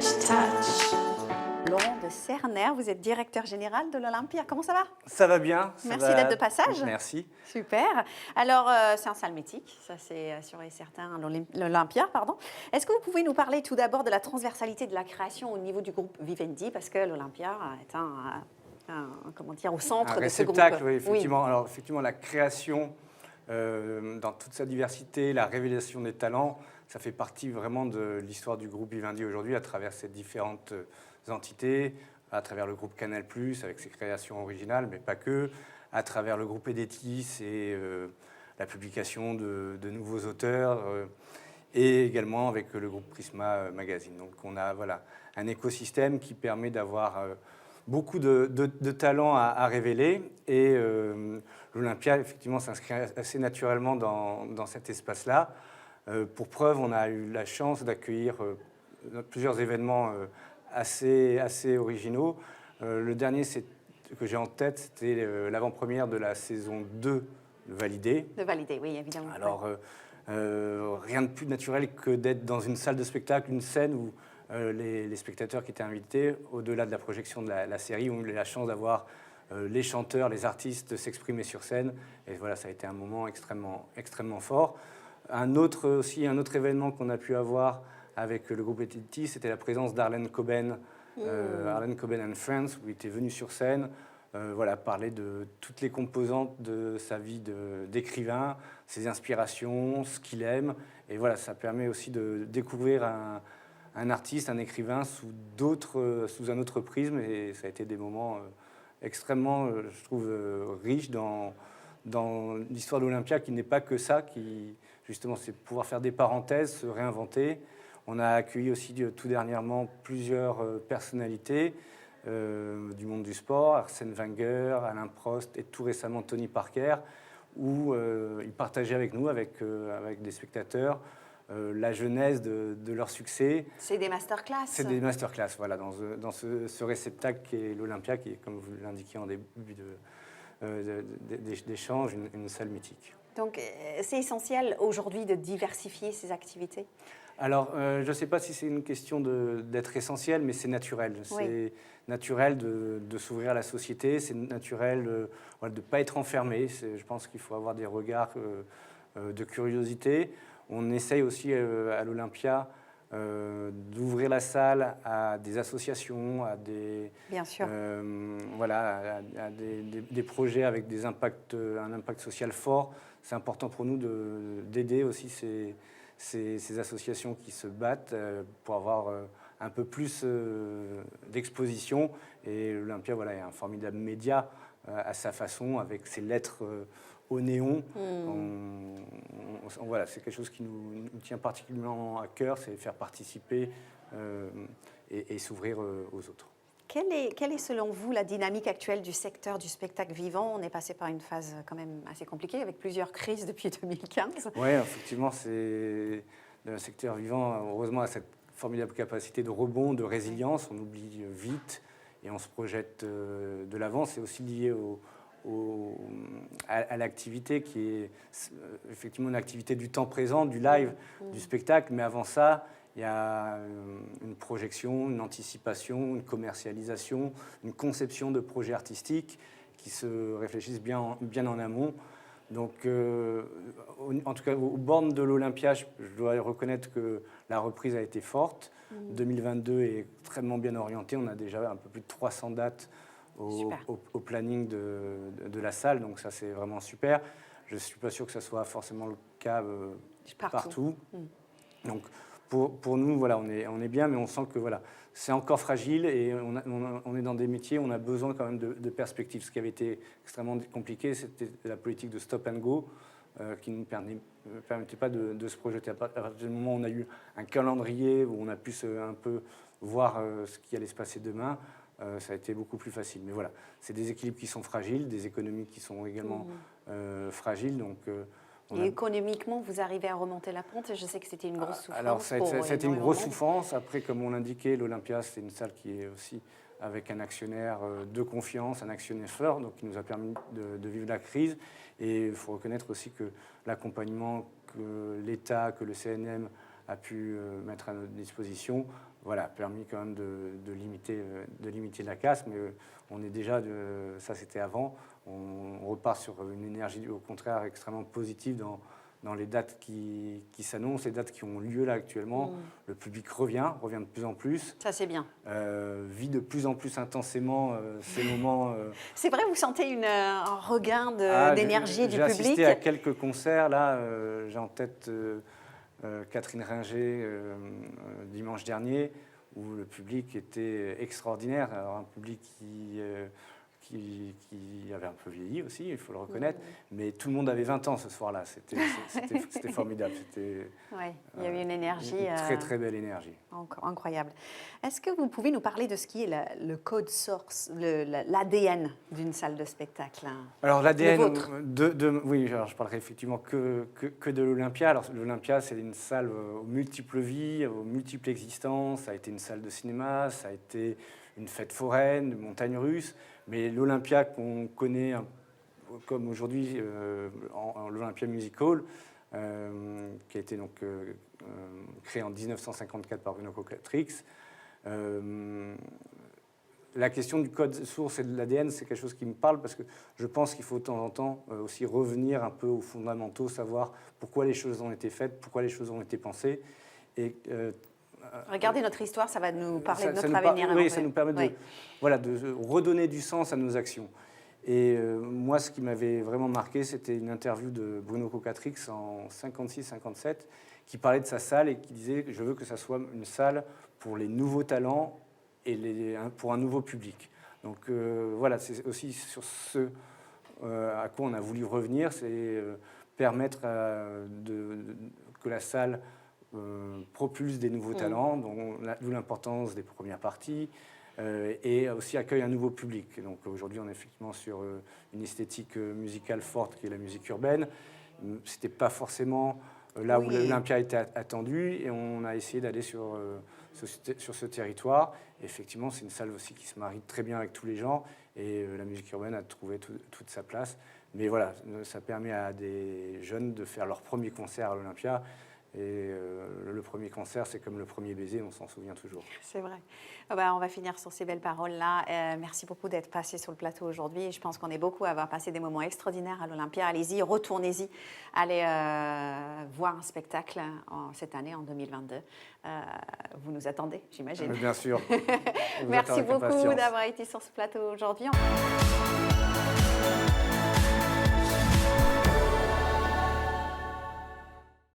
French touch. Laurent de Cerner, vous êtes directeur général de l'Olympia. Comment ça va? Ça va bien. Merci d'être de passage. Merci. Super. Alors, c'est un salle mythique, ça c'est sûr et certain, l'Olympia, pardon. Est-ce que vous pouvez nous parler tout d'abord de la transversalité de la création au niveau du groupe Vivendi, parce que l'Olympia est comment dire, au centre de ce groupe. Oui, effectivement. Oui. Alors, effectivement, la création, dans toute sa diversité, la révélation des talents, ça fait partie vraiment de l'histoire du groupe Vivendi aujourd'hui à travers ces différentes entités, à travers le groupe Canal+, avec ses créations originales, mais pas que, à travers le groupe Edetis et la publication de nouveaux auteurs, et également avec le groupe Prisma Magazine. Donc on a un écosystème qui permet d'avoir beaucoup de talents à révéler, et l'Olympia, effectivement, s'inscrit assez naturellement dans cet espace-là. Pour preuve, on a eu la chance d'accueillir plusieurs événements assez originaux. Le dernier que j'ai en tête, c'était l'avant-première de la saison 2 de Validé. De Validé, oui, évidemment. Alors, rien de plus naturel que d'être dans une salle de spectacle, une scène où les spectateurs qui étaient invités, au-delà de la projection de la série, ont eu la chance d'avoir les chanteurs, les artistes s'exprimer sur scène. Et voilà, ça a été un moment extrêmement fort. Un autre événement qu'on a pu avoir avec le groupe Edetis, c'était la présence d'Arlen Coben, Arlen Coben and Friends, où il était venu sur scène, parler de toutes les composantes de sa vie d'écrivain, ses inspirations, ce qu'il aime. Et voilà, ça permet aussi de découvrir un artiste, un écrivain sous un autre prisme. Et ça a été des moments extrêmement, je trouve, riches dans l'histoire de l'Olympia, qui n'est pas que ça, qui justement c'est pouvoir faire des parenthèses, se réinventer. On a accueilli aussi tout dernièrement plusieurs personnalités du monde du sport, Arsène Wenger, Alain Prost et tout récemment Tony Parker, où ils partageaient avec nous, avec des spectateurs, la genèse de leur succès. C'est des masterclass. C'est des masterclass, voilà, dans ce réceptacle qui est l'Olympia, qui est, comme vous l'indiquiez en début d'échange, une salle mythique. Donc, c'est essentiel aujourd'hui de diversifier ces activités? Alors, je ne sais pas si c'est une question d'être essentiel, mais c'est naturel. Oui. C'est naturel de s'ouvrir à la société, c'est naturel de ne pas être enfermé. Je pense qu'il faut avoir des regards de curiosité. On essaye aussi à l'Olympia d'ouvrir la salle à des associations, à des, bien sûr. à des projets avec un impact social fort. C'est important pour nous d'aider aussi ces associations qui se battent pour avoir un peu plus d'exposition. Et l'Olympia est un formidable média à sa façon, avec ses lettres au néon. C'est quelque chose qui nous tient particulièrement à cœur, c'est faire participer et s'ouvrir aux autres. Quelle est selon vous la dynamique actuelle du secteur du spectacle vivant? On est passé par une phase quand même assez compliquée avec plusieurs crises depuis 2015. Oui, effectivement, le secteur vivant, heureusement, a cette formidable capacité de rebond, de résilience. On oublie vite et on se projette de l'avant. C'est aussi lié à l'activité qui est effectivement une activité du temps présent, du live, du spectacle. Mais avant ça, il y a une projection, une anticipation, une commercialisation, une conception de projets artistiques qui se réfléchissent bien en amont. Donc, en tout cas, aux bornes de l'Olympia, je dois reconnaître que la reprise a été forte. 2022 est extrêmement bien orienté. On a déjà un peu plus de 300 dates au planning de la salle. Donc ça, c'est vraiment super. Je ne suis pas sûr que ça soit forcément le cas partout. Donc, pour nous, on est bien, mais on sent que c'est encore fragile et on est dans des métiers où on a besoin quand même de perspectives. Ce qui avait été extrêmement compliqué, c'était la politique de stop and go qui ne nous permettait pas de se projeter. À partir du moment où on a eu un calendrier, où on a pu un peu voir ce qui allait se passer demain, ça a été beaucoup plus facile. Mais voilà, c'est des équilibres qui sont fragiles, des économies qui sont également fragiles. Donc, et économiquement, vous arrivez à remonter la pente? Je sais que c'était une grosse souffrance. Alors, ça a été une grosse souffrance. Après, comme on l'indiquait, l'Olympia, c'est une salle qui est aussi avec un actionnaire de confiance, un actionnaire fort, donc qui nous a permis de vivre la crise. Et il faut reconnaître aussi que l'accompagnement que l'État, que le CNM a pu mettre à notre disposition, voilà, a permis quand même de limiter la casse, mais on est déjà, ça c'était avant, on repart sur une énergie au contraire extrêmement positive dans les dates qui s'annoncent, les dates qui ont lieu là actuellement. Le public revient de plus en plus. Ça, c'est bien. Vit de plus en plus intensément ces moments. C'est vrai, vous sentez un regain d'énergie du public? J'ai assisté à quelques concerts. Là, j'ai en tête Catherine Ringer dimanche dernier, où le public était extraordinaire. Alors, un public qui avait un peu vieilli aussi, il faut le reconnaître, mais tout le monde avait 20 ans ce soir-là. C'était formidable. Ouais, il y avait une énergie. Une très, très belle énergie. Incroyable. Est-ce que vous pouvez nous parler de ce qui est le code source, l'ADN d'une salle de spectacle? Alors, l'ADN, oui, alors, je parlerai effectivement que de l'Olympia. Alors, l'Olympia, c'est une salle aux multiples vies, aux multiples existences. Ça a été une salle de cinéma, ça a été une fête foraine, une montagne russe. Mais l'Olympia qu'on connaît comme aujourd'hui, l'Olympia Music Hall, qui a été donc créé en 1954 par Bruno Cocatrix. La question du code source et de l'ADN, c'est quelque chose qui me parle parce que je pense qu'il faut de temps en temps aussi revenir un peu aux fondamentaux, savoir pourquoi les choses ont été faites, pourquoi les choses ont été pensées. Et regardez notre histoire, ça va nous parler de notre avenir. Oui, ça nous permet de redonner du sens à nos actions. Et moi, ce qui m'avait vraiment marqué, c'était une interview de Bruno Cocatrix en 56-57, qui parlait de sa salle et qui disait « Je veux que ça soit une salle pour les nouveaux talents et pour un nouveau public ». Donc voilà, c'est aussi sur ce à quoi on a voulu revenir, c'est permettre que la salle propulse des nouveaux talents, d'où l'importance des premières parties, et aussi accueille un nouveau public. Donc aujourd'hui, on est effectivement sur une esthétique musicale forte qui est la musique urbaine. C'était pas forcément là où l'Olympia était attendu, et on a essayé d'aller sur ce territoire. Et effectivement, c'est une salle aussi qui se marie très bien avec tous les genres, et la musique urbaine a trouvé toute sa place. Mais voilà, ça permet à des jeunes de faire leur premier concert à l'Olympia. Et le premier concert, c'est comme le premier baiser, on s'en souvient toujours. C'est vrai. On va finir sur ces belles paroles-là. Merci beaucoup d'être passé sur le plateau aujourd'hui. Je pense qu'on est beaucoup à avoir passé des moments extraordinaires à l'Olympia. Allez-y, retournez-y. Allez voir un spectacle cette année, en 2022. Vous nous attendez, j'imagine. Bien sûr. Merci beaucoup d'avoir été sur ce plateau aujourd'hui.